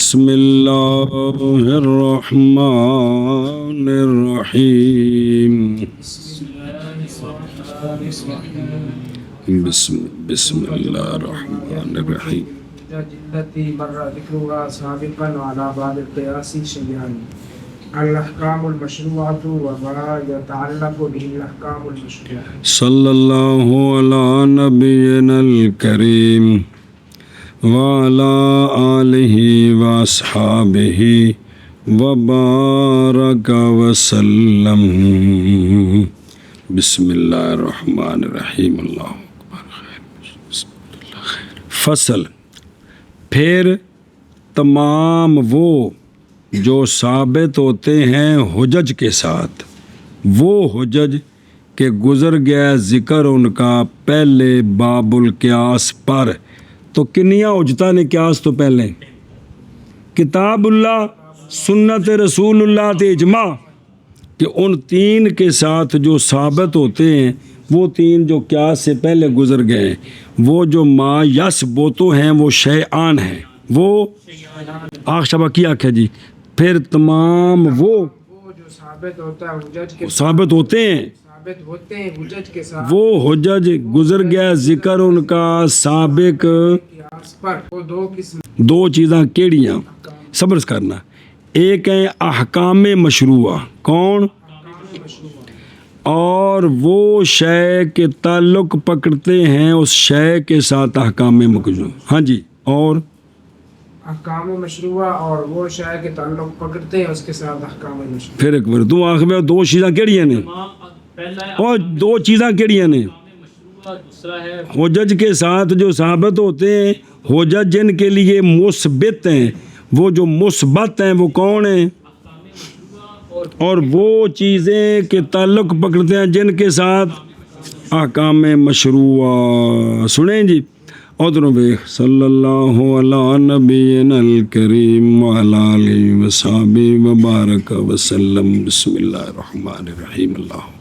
بسم اللہ الرحمن الرحیم بسم اللہ الرحمن الرحیم التي مر ذكرها سابقا وعلى باب القياس شيئان الاحکام المشروعۃ وما يتعلق به الاحکام المشروعۃ صلی اللہ علی نبینا الکریم وعلی آلہ واصحابہ وبارک وسلم بسم اللہ الرحمن الرحیم اللہ فصل پھر تمام وہ جو ثابت ہوتے ہیں حجج کے ساتھ، وہ حجج کہ گزر گیا ذکر ان کا پہلے باب القیاس پر۔ تو کنیاں حجتاں نے قیاس تو پہلے کتاب اللہ، سنت رسول اللہ تے اجماع، کہ ان تین کے ساتھ جو ثابت ہوتے ہیں وہ تین جو قیاس سے پہلے گزر گئے ہیں، وہ جو ما یثبتو ہیں وہ شیئان ہیں، وہ آخ شبہ کیا کیا جی، پھر تمام وہ جو ثابت ہوتا ہے حجج کے ثابت ہوتے ہیں حجج کے ساتھ، وہ حجج گزر گیا ذکر ان کا سابق، قیاس پر وہ دو قسم، دو چیزاں کیڑیاں صبر کرنا، ایک ہے احکام مشروعہ، کون؟ اور وہ شے کے تعلق پکڑتے ہیں اس شے کے ساتھ احکام مشروع، ہاں جی، اور احکام مشروعہ اور وہ شے کے تعلق پکڑتے ہیں اس کے ساتھ احکام مشروعہ۔ پھر ایک بار تم آخر میں دو چیزاں کیڑیاں نے، اور دو چیزاں کیڑیاں نے، حجج کے ساتھ جو ثابت ہوتے ہیں، حجج جن کے لیے مثبت ہیں، وہ جو مثبت ہیں وہ کون ہیں؟ اور وہ چیزیں کے تعلق پکڑتے ہیں جن کے ساتھ احکام مشروعہ۔ سنیں جی، ادھروں بیخ صلی اللہ علی نبینا الکریم وعلی آلہ وصحبہ وبارک وسلم بسم اللہ الرحمن الرحیم اللہ اکبر۔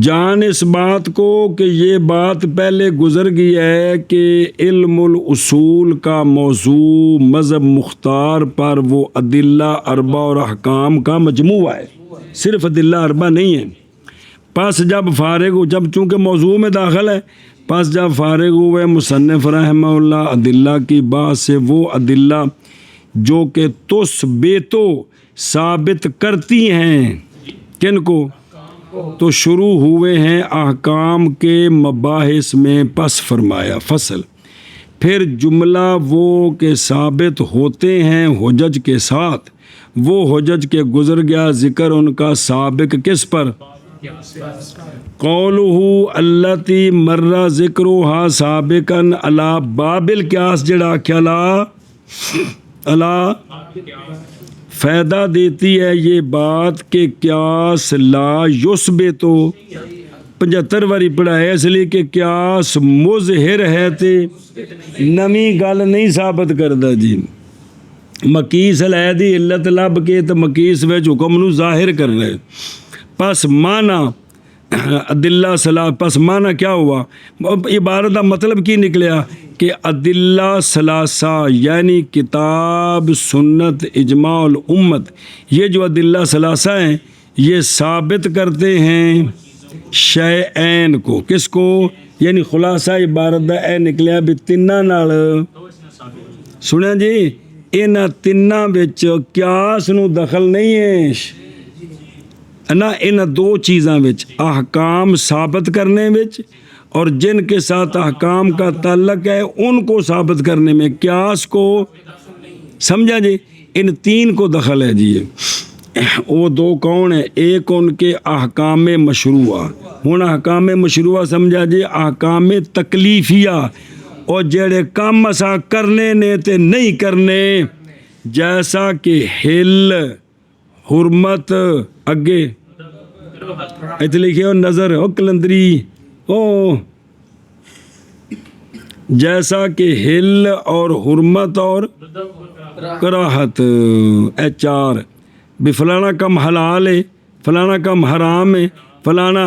جان اس بات کو کہ یہ بات پہلے گزر گئی ہے کہ علم الاصول کا موضوع مذہب مختار پر وہ ادلہ اربع اور احکام کا مجموعہ ہے، صرف ادلہ اربع نہیں ہے۔ پس جب فارغ ہو، جب چونکہ موضوع میں داخل ہے، پس جب فارغ ہوئے مصنف رحمہ اللہ ادلہ کی بات سے، وہ ادلہ جو کہ تثبیتو ثابت کرتی ہیں کن کو، تو شروع ہوئے ہیں احکام کے مباحث میں۔ پس فرمایا فصل پھر جملہ وہ کہ ثابت ہوتے ہیں حجج کے ساتھ، وہ حجج کے گزر گیا ذکر ان کا سابق کس پر؟ قولہ التی مر ذکرها سابقا علی باب القیاس، جڑا کھلا علی فائدہ دیتی ہے یہ بات کہ قیاس لا یثبتو، 75 واری پڑھا ہے اس لیے کہ قیاس مظہر ہے تے نمی گل نہیں ثابت کردا جی، مقیس ہے دی علت لب کے تو مقیس وچ حکم نو ظاہر کر رہے۔ پس معنی ادلہ پس معنی کیا ہوا؟ عبارت کا مطلب کی نکلیا کہ ادلہ ثلاثہ یعنی کتاب، سنت، اجماع الامت، یہ جو ادلہ ثلاثہ ہیں یہ ثابت کرتے ہیں شیئین کو، کس کو؟ یعنی خلاصہ عبارت دا اے نکلیا بھی تیناں نال، سنیں جی، انہاں تیناں وچ قیاس نو دخل نہیں ہے نا، ان دو چیزاں وچ احکام ثابت کرنے وچ اور جن کے ساتھ احکام کا تعلق ہے ان کو ثابت کرنے میں قیاس کو، سمجھا جی، ان تین کو دخل ہے جی۔ وہ دو کون ہیں؟ ایک ان کے احکام مشروعہ، ہن احکام مشروعہ سمجھا جی احکام تکلیفیہ، اور جڑے کام اساں کرنے نے تے نہیں کرنے، جیسا کہ حل، حرمت، اگے ایتھے لکھے ہو نظر، او کلندری، او جیسا کہ حل اور حرمت اور کراہت، اے چار، بھی فلانا کم حلال ہے، فلانا کم حرام ہے، فلانا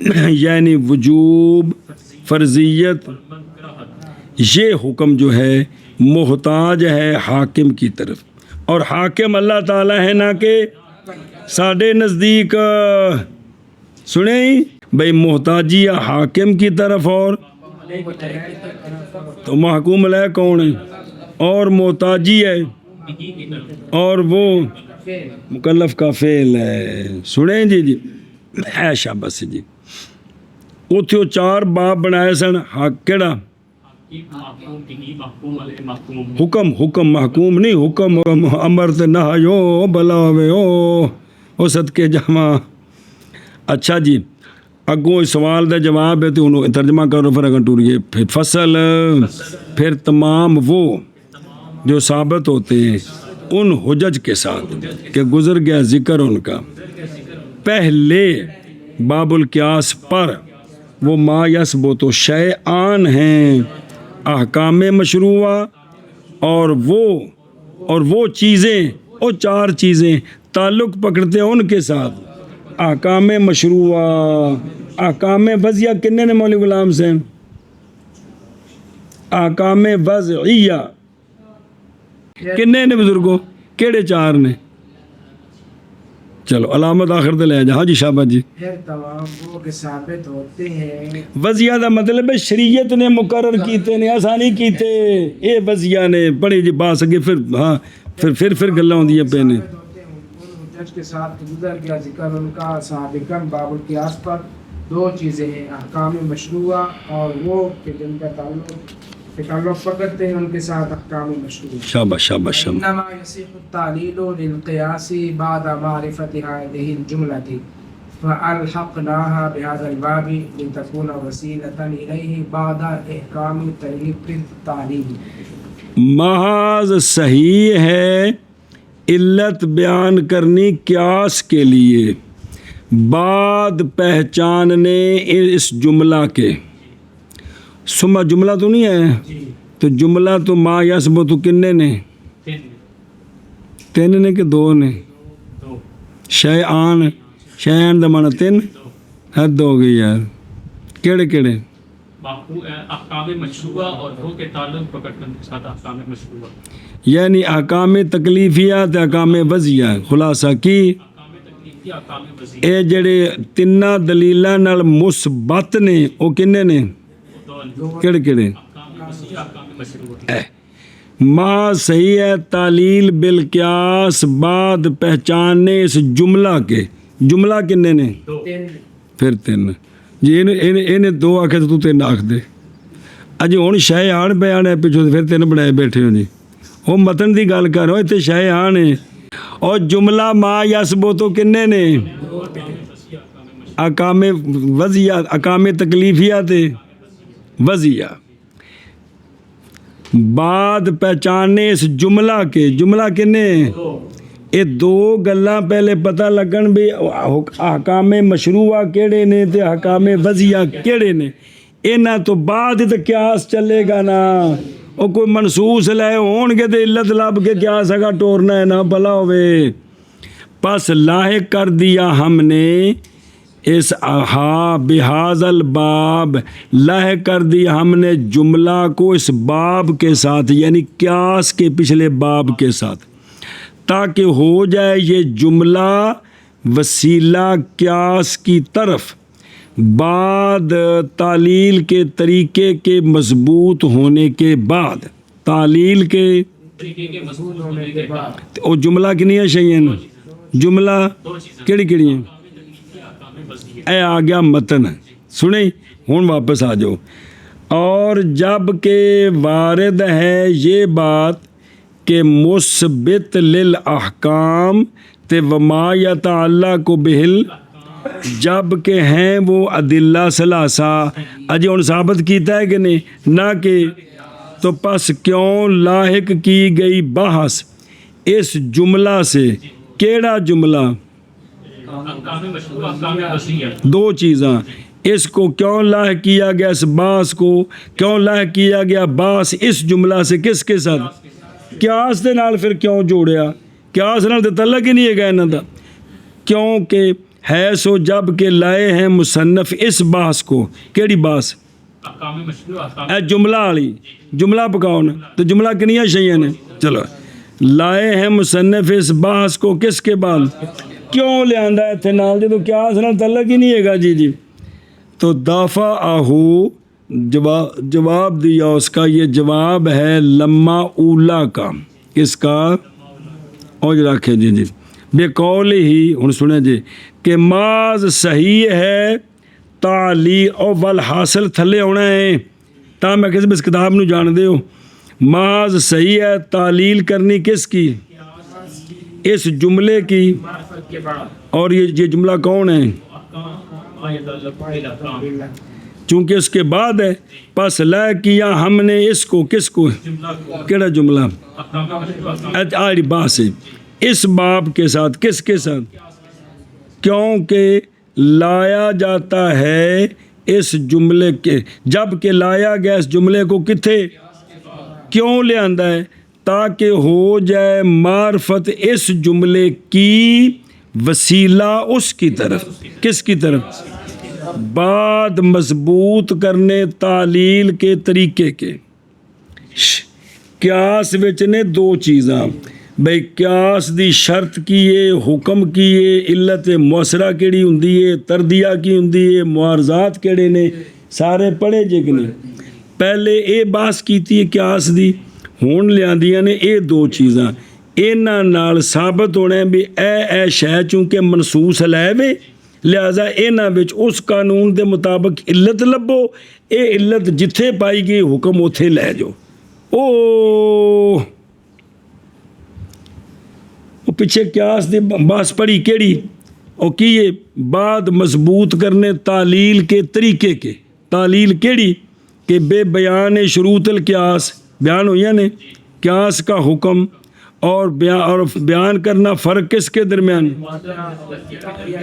یعنی وجوب فرضیت یہ حکم جو ہے محتاج ہے حاکم کی طرف، اور حاکم اللہ تعالیٰ ہے نہ کہ ساڈے نزدیک سنیں بھئی محتاجی ہے حاکم کی طرف، اور تو محکوم علیہ کون ہے، اور محتاجی ہے اور وہ مکلف کا فعل ہے. سنیں جی ہے شاباش جی. اتھے چار باب بنائے سن، حق کیڑا حکم، حکم محکوم نہیں، حکم امر تے نہیو بلا ہوے او صدقے جاواں. اچھا جی اگوں سوال دا جواب ہے تو انہوں ترجمہ کرو پھر اگر ٹوریے. پھر فصل، پھر تمام وہ جو ثابت ہوتے ہیں ان حجج کے ساتھ کہ گزر گیا ذکر ان کا. پہلے باب القیاس پر وہ ما یثبت شیئان ہیں احکام مشروعہ، اور وہ چیزیں، وہ چار چیزیں تعلق پکڑتے ہیں ان کے ساتھ احکام مشروعہ. احکام وضعیہ کنے نے مولوی غلام سے؟ احکام وضعیہ کنے نے بزرگوں؟ کیڑے چار نے؟ چلو علامت آخر تے لے جا. ہاں جی شاباش جی. پھر تمام وہ کہ ثابت ہوتے ہیں. وضعیہ دا مطلب ہے شریعت نے مقرر کیتے نے، آسانی کیتے اے وضعیہ نے پڑھی جی باس اگے پھر ہاں پھر گلاں ہوندیاں پے نے. ان حجج کے ساتھ گزر گیا ذکر ان کا سابقاً باب القیاس پر. دو چیزیں ہیں احکام مشروعہ اور وہ کہ جن کا تعلق پکڑتے ہیں ان کے ساتھ احکام مشروعہ. شاباش شاباش شاباش. انما يصح التعليل للقياس بعد معرفة هذه الجملة فألحقناها بهذا الباب لتكون وسيلة إليه بعد إحكام طريق التعليل. محاذ صحیح ہے علت بیان کرنی قیاس کے لیے بعد پہچاننے اس جملہ کے. سما جملہ تو نہیں ہے تو جملہ تو ما یثبت کنے نے؟ تین نے کہ دو نے؟ شیئان، شیئان دا معنی تین، حد ہو گئی یار. کیڑے کیڑے؟ احکام مشروعہ اور وہ کے تعلق پکڑنے کے ساتھ احکام مشروعہ، یعنی احکام تکلیفیات احکام وضعیہ. خلاصہ کی احکام تکلیفی احکام وضعیہ اے جڑے تیناں دلیلاں نال مثبت نے او کنے نے؟ کیڑے کیڑے؟ احکام وضعیہ احکام مشروعہ. ما صحیح ہے تعلیل بالقیاس بعد پہچاننے اس جملہ کے. جملہ کنے نے؟ پھر تین. جی انہیں دو آکھے تو تین آکھ دے. اجی ہن شے آن بیان ہے پیچھے پھر تین بنائے بیٹھے ہو جی. وہ متن دی گل کرو اتنے شے آن ہے اور جملہ ما یثبت کنے نے؟ احکام وضعیہ احکام تکلیفیات وضعیہ. بعد پہچاننے اس جملہ کے. جملہ کنے؟ یہ دو گلاں پہلے پتہ لگن بھی احکام مشروعہ کیڑے نے تے احکام وضعیہ کیڑے نے. انہاں تو بعد تے قیاس چلے گا نا. او کوئی منصوص لے ہون گے تے علت لب کے قیاس اگا ٹورنا ہے نا بھلا ہوئے. پس لاحق کر دیا ہم نے اس بہذا الباب، لاحق کر دیا ہم نے جملہ کو اس باب کے ساتھ یعنی قیاس کے پچھلے باب کے ساتھ، تاکہ ہو جائے یہ جملہ وسیلہ قیاس کی طرف بعد تعلیل کے طریقے کے مضبوط ہونے کے بعد. تعلیل کے طریقے کے مضبوط ہونے کے بعد او جملہ کنیاں شیئن؟ جملہ کیڑی کیڑی ہیں؟ اے آ گیا متن. سنیں ہون واپس آ جاؤ. اور جب کہ وارد ہے یہ بات کہ مثبت للاحکام تے وما یتعلق بہل، جب کہ ہیں وہ ادلہ ثلاثہ. اجی ہن ثابت کیتا ہے کہ نہیں؟ نہ کہ تو پس کیوں لاحق کی گئی بحث اس جملہ سے؟ کیڑا جملہ؟ احکام مشروعہ احکام وضعیہ. دو چیزاں. اس کو کیوں لاحق کیا گیا، اس باس کو کیوں لاحق کیا گیا؟ باس اس جملہ سے کس کے ساتھ؟ قیاس دے نال. پھر کیوں جوڑیا؟ قیاس نال تے تعلق ہی نہیں ہے انہاں دا. کیونکہ ہے سو جب کہ لائے ہیں مصنف اس باس کو. کیڑی باس؟ احکام مشروع احکام اے جملہ والی. جملہ پکاؤ نا تو جملہ کنیاں شیئیں نے. چلو لائے ہیں مصنف اس باس کو کس کے بعد؟ کیوں لے آندا ہے اتنے نال جدو قیاس نال تعلق ہی نہیں ہے گا. جی تو دافع آہو جواب دیا اس کا. یہ جواب ہے لما اولا کا. کس کا؟ اور رکھے جی بے قول ہی. ہن سنے جی کہ ماز صحیح ہے تعلی او ول حاصل تھلے ہونا ہے. تا میں کس اس کتاب نو جان دے ہو. ماز صحیح ہے تعلیل کرنی کس کی؟ اس جملے کی. معرفت کے بعد اور یہ جملہ کون ہے؟ احکام آیت اللہ چونکہ اس کے بعد ہے. پس لے کیا ہم نے اس کو. کس کو؟ جملہ کو کیڑا جملہ؟ احکام مشروع احکام آری باس ہے اس باب کے ساتھ. کس کے ساتھ؟ کیونکہ لایا جاتا ہے اس جملے کے. جب کہ لایا گیا اس جملے کو کتھے؟ کیوں لے آندا ہے؟ تاکہ ہو جائے معرفت اس جملے کی وسیلہ اس کی طرف. کس کی طرف؟ بعد مضبوط کرنے تعلیل کے طریقے کے. قیاس وچ نے دو چیزاں بھئی قیاس دی شرط کی ہے حکم کی ہے علت مؤثرہ کیڑی ہوندی ہے تردیہ کی ہوندی ہے معارضات کیڑے نے سارے پڑھے جے کہ نہیں. پہلے اے بحث کیتی ہے قیاس دی. ہون لیاندیاں نے اے دو چیزاں. انہاں نال ثابت ہونا ہے بھی اے شے چونکہ منصوص علیہ وے لہذا انہاں وچ اس قانون دے مطابق علت لبو. اے علت جتھے پائی گئی حکم اوتھے لے جاؤ. او پیچھے قیاس دی بحث پڑھی کیڑی او کیے بعد مضبوط کرنے تعلیل کے طریقے کے. تعلیل کیڑی کہ بے بیان شروط القیاس بیان ہوئی نے قیاس کا حکم اور بیان کرنا فرق کس کے درمیان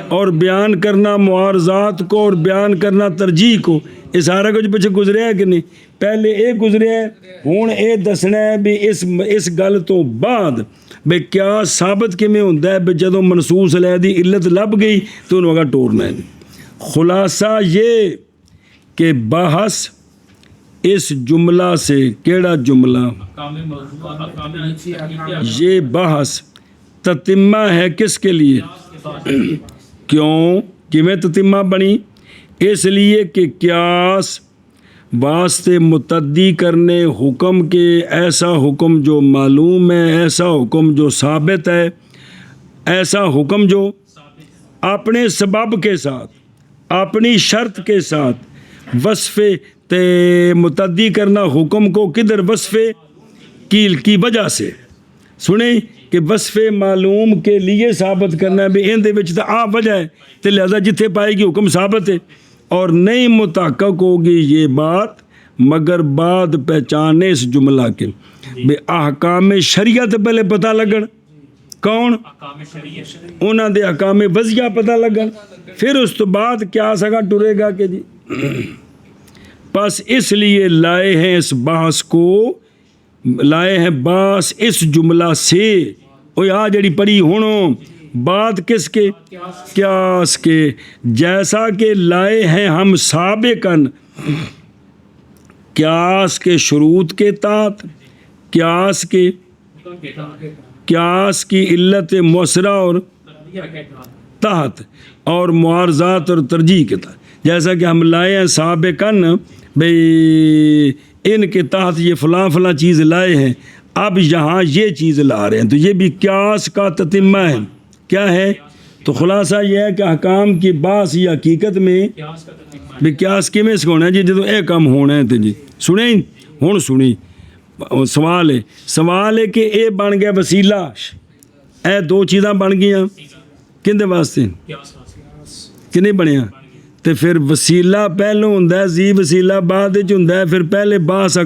اور بیان کرنا معارضات کو اور بیان کرنا ترجیح کو. یہ سارا کچھ پیچھے گزریا ہے کہ نہیں؟ پہلے اے گزریا ہے. ہوں اے دسنا ہے بھی اس گل تو بعد بے قیاس ثابت کیویں ہوندا ہے. بے جدوں منصوص علیہ دی علت لب گئی تو انہوں اگا ٹورنا ہے. خلاصہ یہ کہ بحث اس جملہ سے. کیڑا جملہ؟ احکام موضوع احکام یہ بحث تتمہ ہے کس کے لیے؟ کیوں کیویں تتمہ بنی؟ اس لیے کہ قیاس واسطے متعدی کرنے حکم کے ایسا حکم جو معلوم ہے ایسا حکم جو ثابت ہے ایسا حکم جو اپنے سبب کے ساتھ اپنی شرط کے ساتھ وصف تے متعدی کرنا حکم کو کدھر وصف کی وجہ سے سنیں کہ وصف معلوم کے لیے ثابت کرنا ہے بھی ان دے وچ تے آ وجہ ہے تے لہذا جتھے پائے گی حکم ثابت ہے. اور نہیں متحقق ہوگی یہ بات مگر بعد پہچانے اس جملہ کے بے احکام شریعت پہلے پتہ لگن. کون؟ احکام شریعت انہاں دے احکام وضعیہ پتہ لگن پھر اس تو بعد کیا سگا ٹرے گا کہ جی. بس اس لیے لائے ہیں اس بحث کو لائے ہیں باس اس جملہ سے. او آ جڑی پڑھی ہونو بات کس کے؟ قیاس کے. جیسا کہ لائے ہیں ہم سابقاً قیاس کے شروط کے تحت قیاس کے قیاس کی علت مؤثرہ اور تحت اور معارضات اور ترجیح کے تحت. جیسا کہ ہم لائے ہیں سابقاً بھئی ان کے تحت یہ فلاں فلاں چیز لائے ہیں اب یہاں یہ چیز لا رہے ہیں تو یہ بھی قیاس کا تتمہ ہے. کیا ہے؟ تو خلاصہ یہ ہے کہ احکام کی باس یا حقیقت میں قیاس کا تتمہ بھی قیاس کیویں سکھانا ہے جی جدوں اے کم ہونا ہے تے جی سنیں ہن سنی سوال ہے کہ اے بن گیا وسیلہ. اے دو چیزاں بن گئیاں کندے واسطے قیاس کہ نہیں بنیا تے پھر وسیلہ پہلو ہوندا ہے زی وسیلہ بعد وچ ہوندا ہے پھر پہلے باس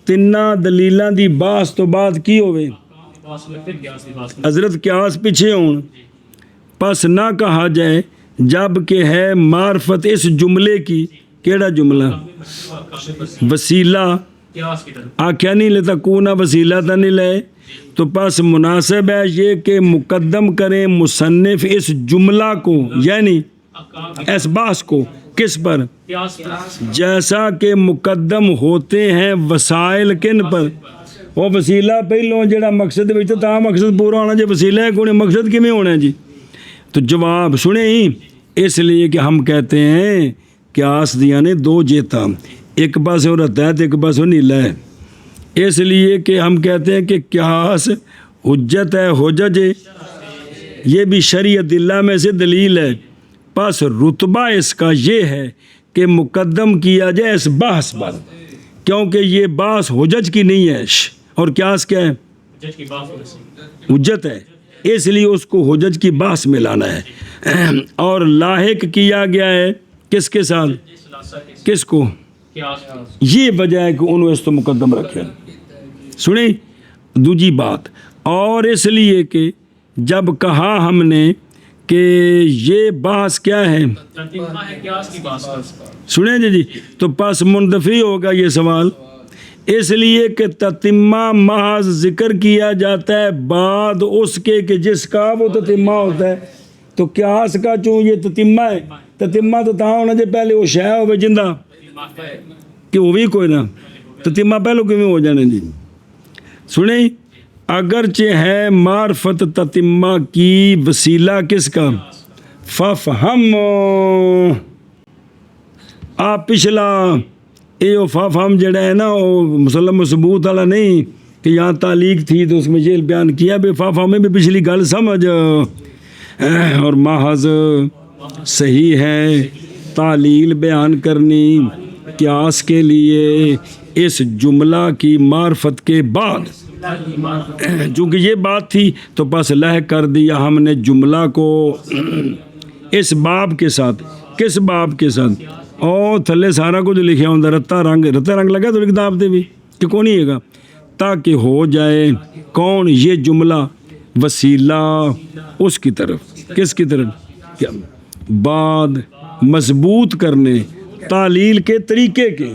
تیناں دلیلاں دی باس تو بعد کی ہوئے حضرت قیاس پیچھے ہون. پس نہ کہا جائے جب کہ ہے معرفت اس جملے کی. کیڑا جملہ؟ وسیلہ قیاس کی طرف آخیا نہیں لتکون وسیلہ تھا نہیں لے تو پس مناسب ہے یہ کہ مقدم کریں مصنف اس جملہ کو یعنی احکام اس بحث کو کس پر قیاس پر جیسا کہ مقدم ہوتے ہیں وسائل کن پر وہ وسیلہ پہلوں جڑا مقصد وچ تا مقصد پورا ہونا جی وسیلہ ہے کوئی مقصد کیویں ہونا ہے جی تو جواب سنیں ہی اس لیے کہ ہم کہتے ہیں قیاس دیا نے دو جیتا ایک پاس وہ رہتا ہے تو ایک پاس وہ نیلا ہے اس لیے کہ ہم کہتے ہیں کہ قیاس حجت ہے حجج یہ بھی شریعت اللہ میں سے دلیل ہے پس رتبہ اس کا یہ ہے کہ مقدم کیا جائے اس بحث پر کیونکہ یہ بحث حجج کی نہیں ہے اور قیاس کیا ہے جج کی بات ہو رہی حجت ہے اس لیے اس کو حجج کی بحث میں لانا ہے اور لاحق کیا گیا ہے کس کے ساتھ کس کو قیاس یہ وجہ ہے کہ انہوں نے اس تو مقدم رکھے سنیں دوجی بات اور اس لیے کہ جب کہا ہم نے کہ یہ بحث کیا ہے تتمہ ہے قیاس کی بات سنیں جی تو پس منتفی ہوگا یہ سوال اس لیے کہ تتمہ محض ذکر کیا جاتا ہے بعد اس کے کہ جس کا وہ تتمہ ہوتا ہے تو قیاس کا چوں یہ تتمہ ہے تتمہ تو تھا ہونا جی پہلے وہ شے ہوئے جندہ کہ وہ بھی کوئی نہ تتمہ پہلو کیوں ہو جانے جی سنیں اگرچہ ہے معرفت تتمہ کی وسیلہ کس کا ففہم آپ پچھلا یہ ففہم جڑا ہے نا وہ مسلم و ثبوت والا نہیں کہ یہاں تعلیق تھی تو اس میں یہ بیان کیا بے ففہم میں بھی پچھلی گل سمجھ اور محض صحیح ہے تعلیل بیان کرنی قیاس کے لیے اس جملہ کی معرفت کے بعد چونکہ یہ بات تھی تو بس لہ کر دیا ہم نے جملہ کو اس باب کے ساتھ کس باب کے ساتھ او تھلے سارا کچھ لکھا ہوں رتا رنگ لگا تو کتاب دے بھی کہ کون ہی ہے گا تاکہ ہو جائے کون یہ جملہ وسیلہ اس کی طرف کس کی طرف کیا بعد مضبوط کرنے تعلیل کے طریقے کے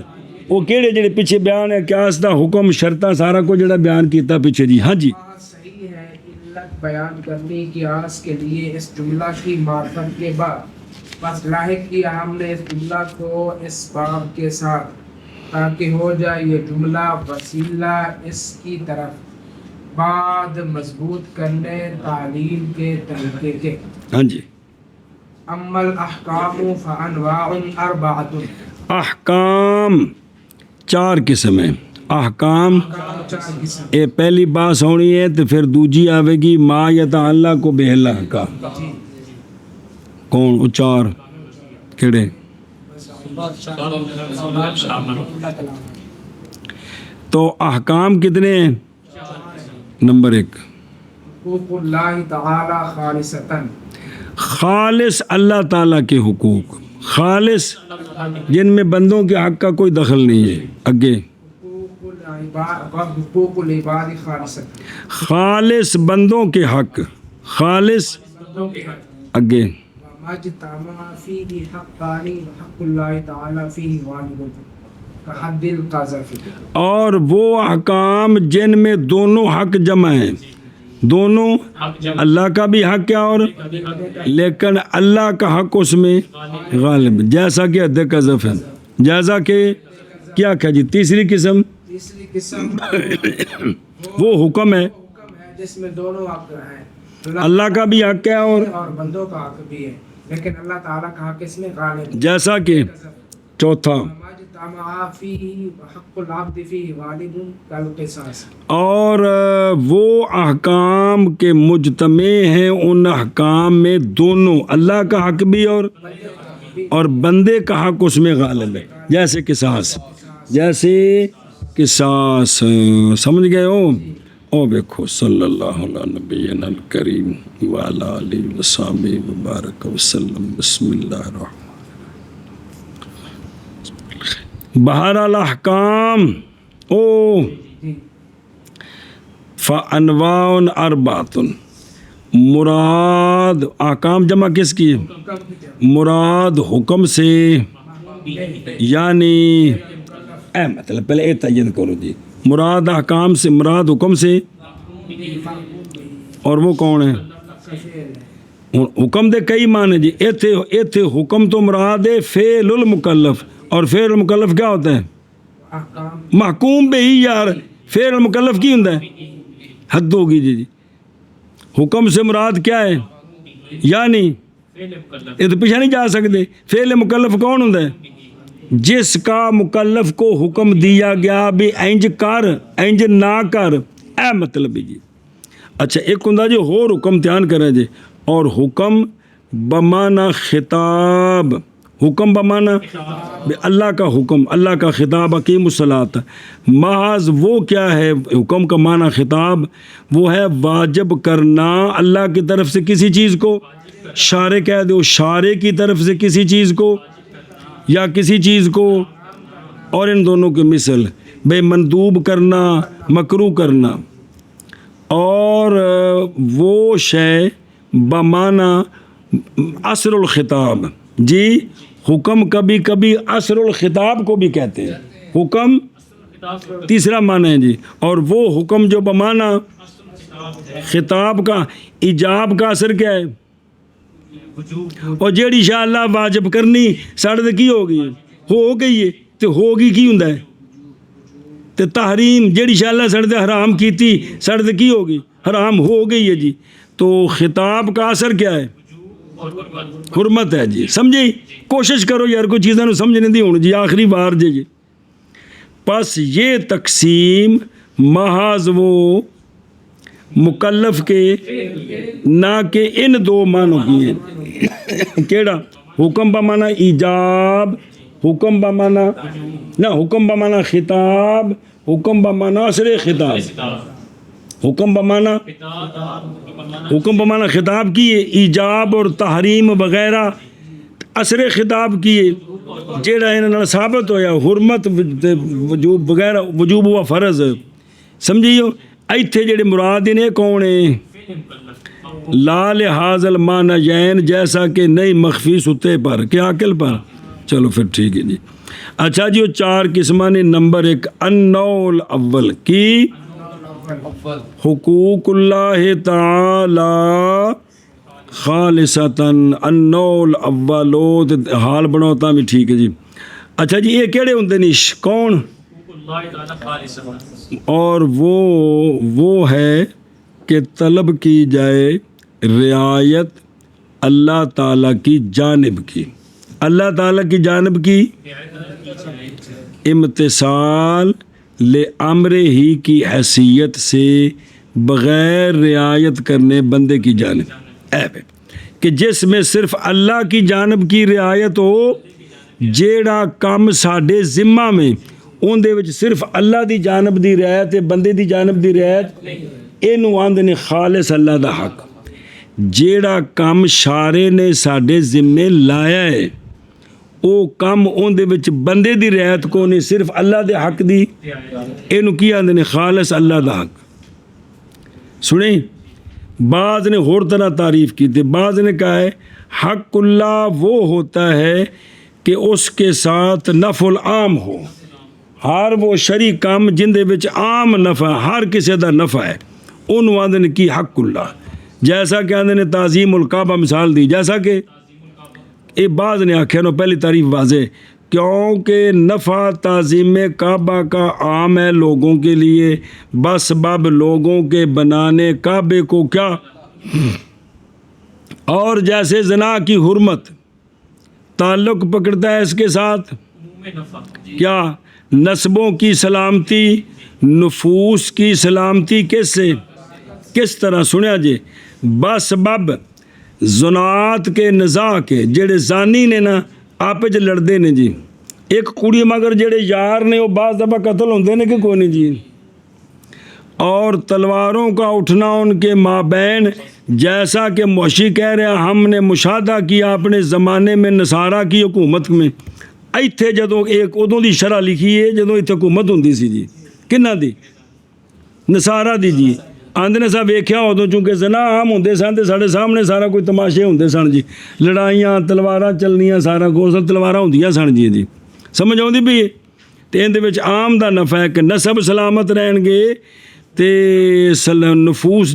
وہ کیڑے جڑے پیچھے بیان ہے قیاس دا حکم شرطاں سارا کو جڑا بیان کیتا پیچھے جی ہاں جی بات صحیح ہے علت بیان کرنے قیاس کے لیے اس جملہ کی معرفت کے بعد بس لاحق کیا ہم نے اس جملہ کو اس باب کے ساتھ تاکہ ہو جائے یہ جملہ وسیلہ اس کی طرف بعد مضبوط کرنے تعلیل کے طریقے کے ہاں جی اما الاحکام فانواع اربعۃ احکام چار قسم ہیں احکام اے پہلی بات ہونی ہے تو پھر دوجی آوے گی ما یتعلق کو بہلا کا کون وہ چار کیڑے تو احکام کتنے ہیں نمبر ایک حقوق اللہ تعالی خالصتاً خالص اللہ تعالیٰ کے حقوق خالص جن میں بندوں کے حق کا کوئی دخل نہیں ہے اگے حقوق العباد خالصتاً خالص بندوں کے حق خالص اگے مجتمع فيه حقان وحق الله تعالى فيه واجب كحد القذف اور وہ احکام جن میں دونوں حق جمع ہیں دونوں اللہ کا بھی حق ہے اور لیکن اللہ کا حق اس میں غالب جیسا کہ حد قذف ہے جیسا کہ کیا کہا جی تیسری قسم تیسری قسم وہ حکم ہے جس میں دونوں حق ہیں اللہ کا بھی حق ہے اور بندوں کا حق بھی ہے لیکن اللہ تعالیٰ کا حق اس میں غالب ہے جیسا کہ چوتھا مجتمع فيه وحق العبد فيه غالب كالقصاص اور وہ احکام کے مجتمع ہیں ان احکام میں دونوں اللہ کا حق بھی اور بندے کا حق اس میں غالب ہے جیسے قصاص سمجھ گئے ہو او دیکھو صلی اللہ علیہ نبینا الکریم وعلی آلہ وصحبہ وبارک وسلم بسم اللہ الرحمن بہرحال احکام او فانواع اربعۃ مراد احکام جمع کس کی ہے مراد حکم سے یعنی اے مطلب پہلے اے تعین کرو جی، مراد احکام سے مراد حکم سے، اور وہ کون ہے؟ حکم دے کئی معنی جی، ایتھے حکم تو مراد ہے فعل المکلف، اور فعل المکلف کیا ہوتا ہے؟ محکوم بے ہی یار، فعل المکلف کی ہوتا ہے؟ حد ہوگی جی، حکم سے مراد کیا ہے؟ یعنی یہ تو پیچھے نہیں جا سکتے، فعل مکلف کون ہوتا ہے؟ جس کا مکلف کو حکم دیا گیا بھی انج کر انج نہ کر، اے مطلب جی۔ اچھا ایک ہوں جو ہور حکم دھیان کریں جی، اور حکم بمانا خطاب، حکم بمانا اللہ کا حکم، اللہ کا خطاب، اقیم الصلاۃ، محض وہ کیا ہے حکم کا معنی خطاب؟ وہ ہے واجب کرنا اللہ کی طرف سے کسی چیز کو، شارع کہہ دو، شارع کی طرف سے کسی چیز کو یا کسی چیز کو، اور ان دونوں کی مثل بے مندوب کرنا، مکروہ کرنا، اور وہ شے بمعنی اثر الخطاب جی، حکم کبھی کبھی اثر الخطاب کو بھی کہتے ہیں، حکم تیسرا معنی ہے جی، اور وہ حکم جو بمعنی خطاب کا ایجاب کا اثر کیا ہے؟ اور جیڑی شاء اللہ واجب کرنی ساڑھے تے کی ہو گئی ہو گئی ہے، تو ہوگی کی ہوں تے تحریم جیڑی شاء اللہ ساڑھے تے حرام کیتی ساڑھے تے کی ہوگی حرام ہو گئی ہے جی، تو خطاب کا اثر کیا ہے؟ حرمت ہے جی، سمجھے؟ کوشش کرو یار کوئی چیزیں نو سمجھنے دی ہوں جی، آخری بار جی۔ پس یہ تقسیم محض وہ مکلف کے نہ کہ ان دو معنوں کی ہیں، کیڑا؟ حکم بمعنی ایجاب، حکم بمعنی نہ حکم بمعنی خطاب، حکم بمعنی اثر خطاب، حکم بمعنی خطاب کی ایجاب اور تحریم وغیرہ، اثر خطاب کی جیڑا انہاں ثابت ہویا حرمت وجوب وغیرہ، وجوب ہوا فرض، سمجھیو؟ ایتھے جڑے مراد نے کون ہیں؟ لا لحاظ المعنیین، جیسا کہ نہیں مخفی ستے پر، کیا عقل پر؟ چلو پھر ٹھیک ہے جی۔ اچھا جی وہ چار قسمہ نے، نمبر ایک النوع الاول کی حقوق اللہ تعالی خالصتاً، النوع الاول حال بناتا بھی ٹھیک ہے جی۔ اچھا جی یہ کیڑے ہوندے نیش کون؟ اور وہ ہے کہ طلب کی جائے رعایت اللہ تعالیٰ کی جانب کی، اللہ تعالیٰ کی جانب کی امتثال لامر ہی کی حیثیت سے بغیر رعایت کرنے بندے کی جانب، کہ جس میں صرف اللہ کی جانب کی رعایت ہو، جیڑا کام ساڈے ذمہ میں اون دے وچ صرف اللہ دی جانب دی رعایت ہے، بندے دی جانب دی رعایت، اینو آندے نے خالص اللہ دا حق۔ جیڑا کام شارع نے ساڈے ذمے لایا ہے او کام اون دے وچ بندے دی رعایت کو نہیں، صرف اللہ دے حق دی، اینو کی آندے نے خالص اللہ دا حق۔ سنیں بعض نے اور طرح تعریف کی تھی، بعض نے کہا ہے حق اللہ وہ ہوتا ہے کہ اس کے ساتھ نفع العام ہو، ہر وہ شرعی کام جن دے وچ عام نفع، ہر کسی دا نفع ہے، انہوں آندے نے کی حق اللہ، جیسا کہ آندے نے تعظیم الکعبہ مثال دی، جیسا کہ اے بعض نے آکھیا نو پہلی تعریف واضح، کیونکہ نفع تعظیم کعبہ کا عام ہے لوگوں کے لیے، بسبب لوگوں کے بنانے کعبے کو کیا، اور جیسے زنا کی حرمت تعلق پکڑتا ہے اس کے ساتھ کیا، نسبوں کی سلامتی، نفوس کی سلامتی، کس سے کس طرح سنیا جے، بسبب زنات کے نزاع کے، جڑے زانی نے نا آپے جو لڑ دے نے جی، ایک کڑی مگر جڑے یار نے وہ بعض دفعہ قتل ہوندے نے کہ کوئی نہیں جی، اور تلواروں کا اٹھنا ان کے مابین، جیسا کہ موشی کہہ رہے ہیں ہم نے مشاہدہ کیا اپنے زمانے میں نصارہ کی حکومت میں، ایتھے جدوں ایک ادوں دی شرح لکھی ہے جدوں ایتھے حکومت ہوندی سی جی، کنہ دی نصارہ دی جی، آندے نے صاحب ویکھیا ادوں چونکہ زنا عام ہوندے سن تے ساڈے سامنے سارا کوئی تماشے ہوندے سن جی، لڑائیاں تلواراں چلنیاں، سارا کچھ تلواراں ہوندیاں سن جی، سمجھ آؤندی بھی ਤੇ ਇਹਦੇ ਵਿੱਚ ਆਮ ਦਾ ਨਫਾ ਹੈ ਕਿ ਨਸਬ ਸਲਾਮਤ ਰਹਿਣਗੇ ਤੇ ਨਫੂਸ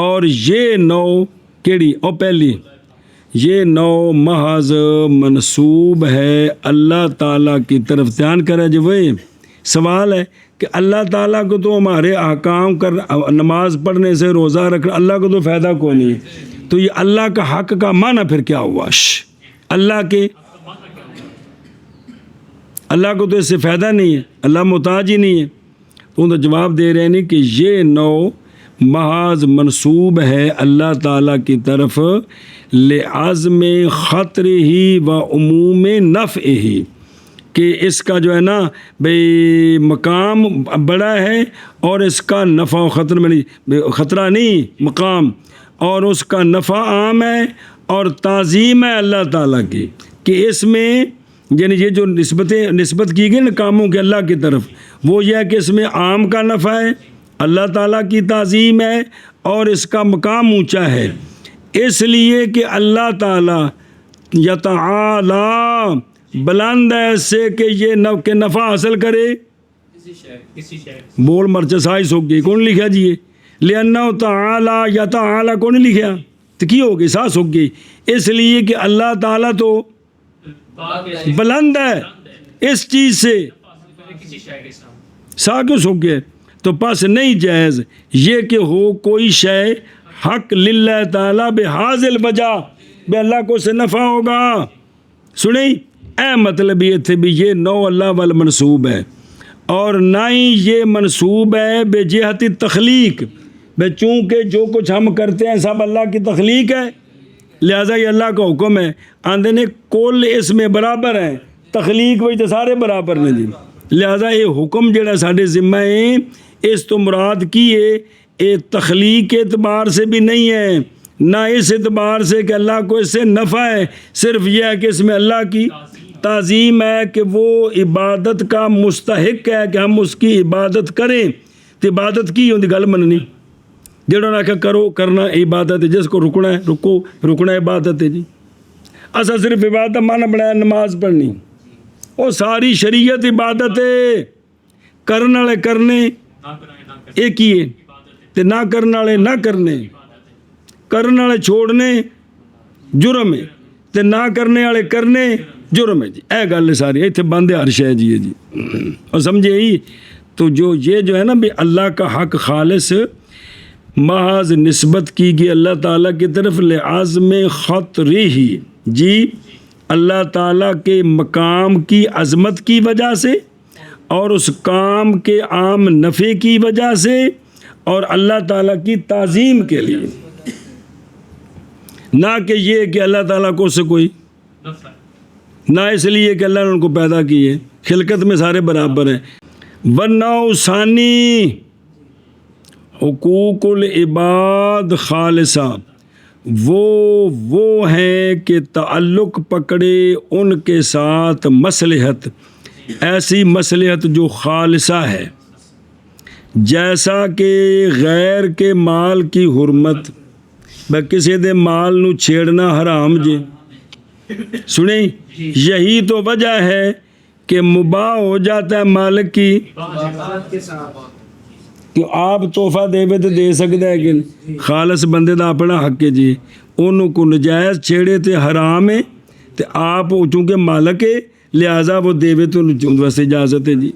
اور یہ نو کیڑی او پہلی یہ نو محض منسوب ہے اللہ تعالیٰ کی طرف۔ دھیان کرے جو وہی سوال ہے کہ اللہ تعالیٰ کو تو ہمارے احکام کر نماز پڑھنے سے روزہ رکھنا اللہ کو تو فائدہ کوئی نہیں ہے، تو یہ اللہ کا حق کا معنی پھر کیا ہوا؟ اللہ کو تو اس سے فائدہ نہیں ہے، اللہ محتاج ہی نہیں ہے۔ تو ان کا جواب دے رہے ہیں کہ یہ نو محض منسوب ہے اللہ تعالیٰ کی طرف لعزم خطر ہی و عموم نفع ہی، کہ اس کا جو ہے نا بھئی مقام بڑا ہے اور اس کا نفع و خطر میں نہیں، خطرہ نہیں مقام، اور اس کا نفع عام ہے اور تعظیم ہے اللہ تعالیٰ کی، کہ اس میں یعنی یہ جو نسبت کی گئی نا کاموں کے اللہ کی طرف، وہ یہ ہے کہ اس میں عام کا نفع ہے، اللہ تعالیٰ کی تعظیم ہے اور اس کا مقام اونچا ہے، اس لیے کہ اللہ تعالیٰ یتعالی بلند ہے اس سے کہ یہ نفع حاصل کرے۔ بول مرچہ سائی سوک گئی کون لکھا جی لِأَنَّهُ تعالی یتعالی کون لکھا تو کی ہو گئی سا سوک گئی، اس لیے کہ اللہ تعالیٰ تو بلند ہے اس چیز سے، سا کیوں سوک گئے؟ تو پس نہیں جائز یہ کہ ہو کوئی شے حق للہ تعالیٰ بحاظل وجہ بے اللہ کو سے نفع ہوگا۔ سنیں اے مطلب یہ تھے بھی یہ نو اللہ وال منصوب ہے، اور نہ ہی یہ منصوب ہے بے جہت تخلیق، بے چونکہ جو کچھ ہم کرتے ہیں سب اللہ کی تخلیق ہے، لہٰذا یہ اللہ کا حکم ہے۔ آندے نے کل اس میں برابر ہیں، تخلیق وہی تو سارے برابر نے جی، لہٰذا یہ حکم جڑا ساڑھے ذمہ ہے اس تو مراد کی ہے یہ تخلیق کے اعتبار سے بھی نہیں ہے، نہ اس اعتبار سے کہ اللہ کو اس سے نفع ہے، صرف یہ ہے کہ اس میں اللہ کی تعظیم ہے کہ وہ عبادت کا مستحق ہے کہ ہم اس کی عبادت کریں۔ تو عبادت کی ہوندی گل مننی، جڑا نہ کہ کرو کرنا عبادت ہے، جس کو رکنا ہے رکو، رکنا عبادت ہے جی۔ اصل صرف عبادت مانا بنایا نماز پڑھنی، وہ ساری شریعت عبادت ہے، کرنے والے کرنے ایک ہی ہے تے نہ کرنے والے نہ کرنے، کرنے والے چھوڑنے جرم ہے تے نہ کرنے والے کرنے جرم ہے جی۔ اے گل ہے ساری ایتھے بند ہے ہر شے جی جی، اور سمجھے ہی تو جو ہے نا بھی اللہ کا حق خالص محض نسبت کی گئی اللہ تعالیٰ کی طرف لعزم خطری ہی جی، اللہ تعالیٰ کے مقام کی عظمت کی وجہ سے اور اس کام کے عام نفع کی وجہ سے اور اللہ تعالیٰ کی تعظیم کے لیے، نہ کہ یہ کہ اللہ تعالیٰ کو اس سے کوئی، نہ اس لیے کہ اللہ نے ان کو پیدا کی ہے، خلقت میں سارے برابر ہیں۔ والنوع ثانی حقوق العباد خالصہ، وہ ہیں کہ تعلق پکڑے ان کے ساتھ مصلحت، ایسی مصلحت جو خالصہ ہے، جیسا کہ غیر کے مال کی حرمت، بھائی کسی دے مال نو چھیڑنا حرام جے، سنیں یہی تو وجہ ہے کہ مباح ہو جاتا ہے مالک کی کہ آپ تحفہ دے تو دے سکتا ہے کہ خالص بندے دا اپنا حق ہے جی، انہوں کو نجائز چھیڑے تے حرام ہے تے آپ چونکہ مالک ہے لہٰذا وہ دے تو ویسے اجازت ہے جی۔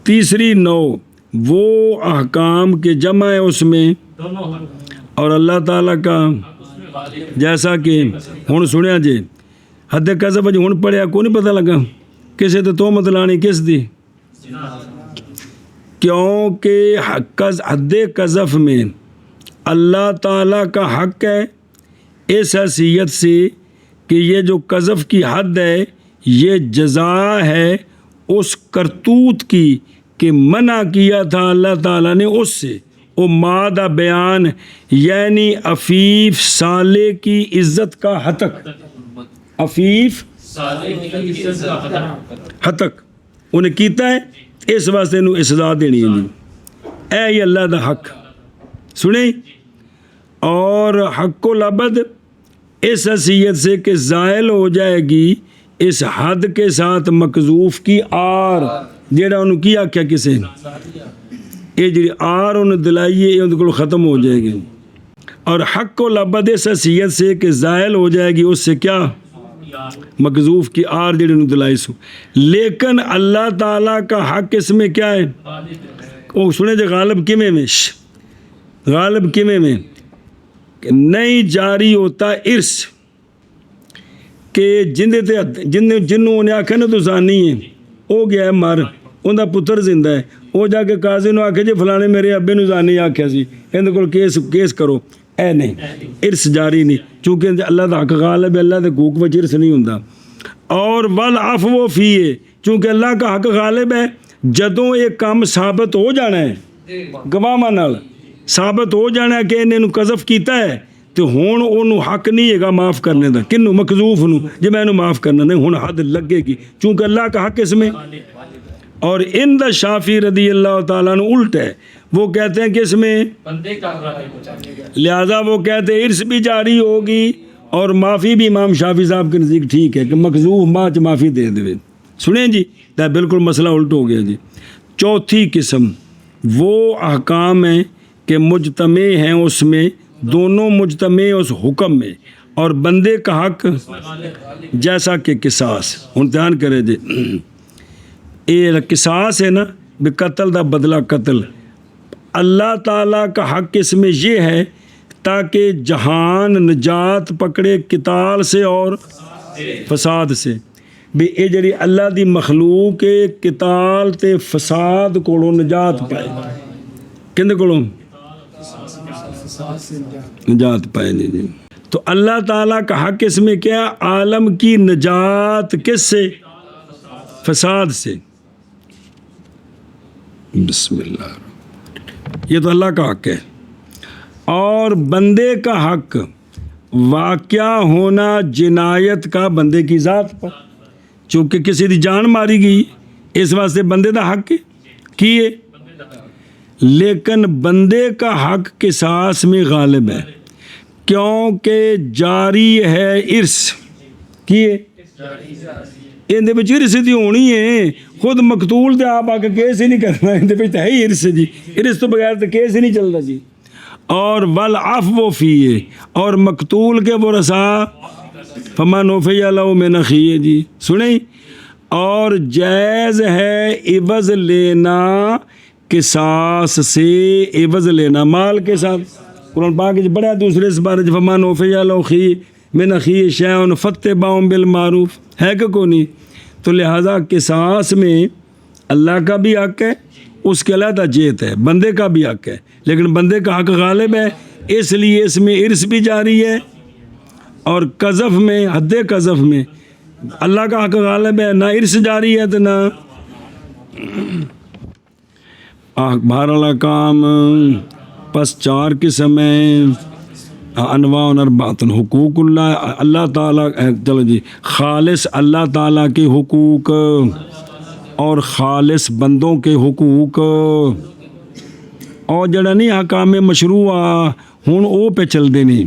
تیسری نو وہ احکام کے جمع ہے اس میں، اور اللہ تعالیٰ کا جیسا کہ ہن سنیا جی حد قذف جی ہن پڑھیا کو نہیں پتہ لگا کسے تے تہمت لانی کس دی، کیونکہ حد قذف میں اللہ تعالیٰ کا حق ہے اس حیثیت سے کہ یہ جو قذف کی حد ہے یہ جزا ہے اس کرتوت کی کہ منع کیا تھا اللہ تعالیٰ نے اس سے، وہ مادہ بیان یعنی عفیف سالے کی عزت کا ہتک، عفیف ہتک انہیں کیتا ہے، اس واسطے انہوں سزا دینی ہے جی۔ اے یہ اللہ دا حق سنیں، اور حق العبد اس حیثیت سے کہ زائل ہو جائے گی اس حد کے ساتھ مقذوف کی آر جیڑا انہوں کی آکھیا کسے یہ جی آر انہوں دلائی ہے یہ ان کو ختم ہو جائے گی اور حق و لبد اس حیثیت سے کہ زائل ہو جائے گی اس سے کیا مقذوف کی آر جیڑی انہوں دلائی سو لیکن اللہ تعالیٰ کا حق اس میں کیا ہے وہ سنے جے غالب کمے میں غالب کمے میں کہ نہیں جاری ہوتا ارث کہ جنوں انہیں آکھے نا تو زانی ہے وہ گیا ہے مر ان دا پتر زندہ ہے وہ جا کے قاضی نو آکھے جی فلانے میرے ابے نو زانی آکھیا سی ان کو کیس کرو اے نہیں ارث جاری نہیں چونکہ اللہ دا حق غالب ہے اللہ دے حقوق وچ ارث نہیں ہوندا اور والعفو فیہ چونکہ اللہ کا حق غالب ہے جدوں یہ کام ثابت ہو جانا ہے گواہاں نال ثابت ہو جانا ہے کہ انہیں نو قذف کیتا ہے تو ہون انہوں حق نہیں ہے گا معاف کرنے دا کنوں مقذوف نو جی میں انہوں معاف کرنا نہیں ہون حد لگے گی چونکہ اللہ کا حق اس میں اور ان دا شافی رضی اللہ تعالیٰ عنہ الٹ ہے وہ کہتے ہیں کہ اس میں لہذا وہ کہتے ہیں ارث بھی جاری ہوگی اور معافی بھی امام شافی صاحب کے نزدیک ٹھیک ہے کہ مقذوف ماں معافی دے دے سنیں جی تو بالکل مسئلہ الٹ ہو گیا جی چوتھی قسم وہ احکام ہیں کہ مجتمع ہیں اس میں دونوں مجتمع اس حکم میں اور بندے کا حق جیسا کہ قصاص امتحان کرے جی یہ قصاص ہے نا بے قتل دا بدلہ قتل اللہ تعالیٰ کا حق اس میں یہ ہے تاکہ جہان نجات پکڑے قتال سے اور فساد سے بھی یہ جڑی اللہ دی مخلوق قتال تے فساد کولوں نجات پائے کندے کولوں نجات پائے جی تو اللہ تعالیٰ کا حق اس میں کیا عالم کی نجات کس سے فساد سے بسم اللہ یہ تو اللہ کا حق ہے اور بندے کا حق واقع ہونا جنایت کا بندے کی ذات پر چونکہ کسی دی جان ماری گئی اس واسطے بندے دا حق کیے لیکن بندے کا حق قصاص میں غالب ہے کیونکہ جاری ہے ارث کیے اندے وچ ارث دی ہونی ہے خود مقتول تے آپ آ کے کیس ہی نہیں کرنا اندے وچ ہے ہی ارث جی ارث تو بغیر تو کیس ہی نہیں چلتا جی اور والعفو فیہ اور مقتول کے ورثاء فمن عفی له من اخیہ جی سنیں اور جائز ہے عوض لینا قصاص سے عوض لینا مال کے ساتھ قرآن پاک بڑا دوسرے اس بارے فمن عفی له من اخیہ شیء فاتباع بالمعروف ہے کہ کو نہیں تو لہٰذا قصاص میں اللہ کا بھی حق ہے اس کے علیحدہ جیت ہے بندے کا بھی حق ہے لیکن بندے کا حق غالب ہے اس لیے اس میں ارث بھی جاری ہے اور قذف میں حد قذف میں اللہ کا حق غالب ہے نہ ارث جاری ہے تو نہ بہرحال کام پس چار قسم ہیں انواع اربعۃ حقوق اللہ اللہ تعالیٰ چلو جی خالص اللہ تعالیٰ کے حقوق اور خالص بندوں کے حقوق اور جڑا نہیں حکام مشروع ہن او پہ چل دے نہیں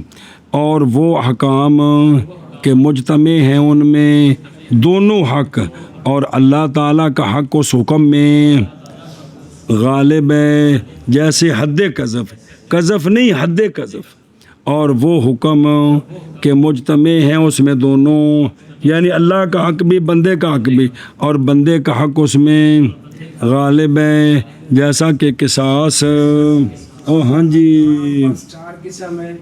اور وہ حکام کے مجتمع ہیں ان میں دونوں حق اور اللہ تعالیٰ کا حق اس حکم میں غالب ہے جیسے حد قذف نہیں حد قذف اور وہ حکم کے مجتمع ہیں اس میں دونوں یعنی اللہ کا حق بھی بندے کا حق بھی اور بندے کا حق اس میں غالب ہے جیسا کہ قصاص او ہاں جی چار قسم ہے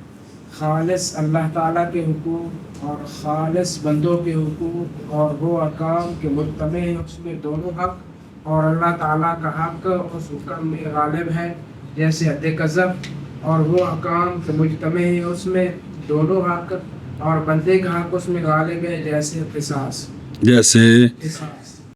خالص اللہ تعالیٰ کے حقوق اور خالص بندوں کے حقوق اور وہ احکام کے مجتمع ہیں اس میں دونوں حق اور اللہ تعالیٰ کا حق اس حکم میں غالب ہے جیسے حد قذف اور وہ احکام کے مجتمع ہیں اس میں دونوں حق اور بندے کا حق اس میں غالب ہے جیسے قصاص جیسے قصاص